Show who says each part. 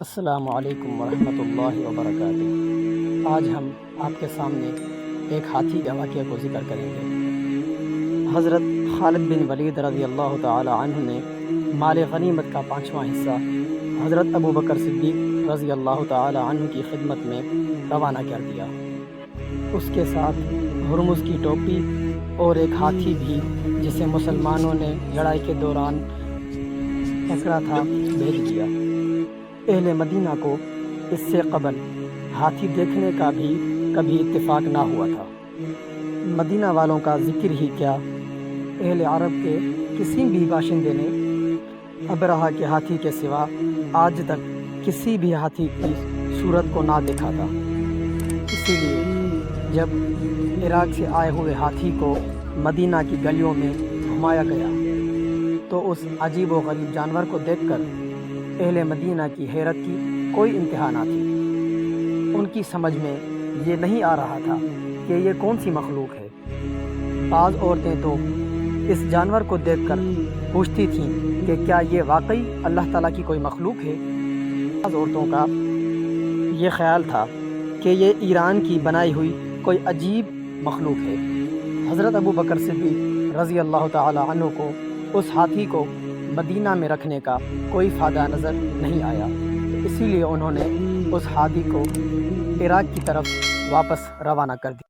Speaker 1: السلام علیکم ورحمۃ اللہ وبرکاتہ۔ آج ہم آپ کے سامنے ایک ہاتھی کے واقعہ کو ذکر کریں گے۔ حضرت خالد بن ولید رضی اللہ تعالی عنہ نے مال غنیمت کا 5واں حصہ حضرت ابو بکر صدیق رضی اللہ تعالی عنہ کی خدمت میں روانہ کر دیا۔ اس کے ساتھ ہرمز کی ٹوپی اور ایک ہاتھی بھی جسے مسلمانوں نے لڑائی کے دوران پکڑا تھا بھیج دیا۔ اہل مدینہ کو اس سے قبل ہاتھی دیکھنے کا بھی کبھی اتفاق نہ ہوا تھا۔ مدینہ والوں کا ذکر ہی کیا، اہل عرب کے کسی بھی باشندے نے ابرہہ کے ہاتھی کے سوا آج تک کسی بھی ہاتھی کی صورت کو نہ دیکھا تھا۔ اسی لیے جب عراق سے آئے ہوئے ہاتھی کو مدینہ کی گلیوں میں گھمایا گیا تو اس عجیب و غریب جانور کو دیکھ کر اہل مدینہ کی حیرت کی کوئی انتہا نہ تھی۔ ان کی سمجھ میں یہ نہیں آ رہا تھا کہ یہ کون سی مخلوق ہے۔ بعض عورتیں تو اس جانور کو دیکھ کر پوچھتی تھیں کہ کیا یہ واقعی اللہ تعالیٰ کی کوئی مخلوق ہے۔ بعض عورتوں کا یہ خیال تھا کہ یہ ایران کی بنائی ہوئی کوئی عجیب مخلوق ہے۔ حضرت ابو بکر صدیق رضی اللہ تعالی عنہ کو اس ہاتھی کو مدینہ میں رکھنے کا کوئی فائدہ نظر نہیں آیا، اسی لیے انہوں نے اس ہاتھی کو عراق کی طرف واپس روانہ کر دیا۔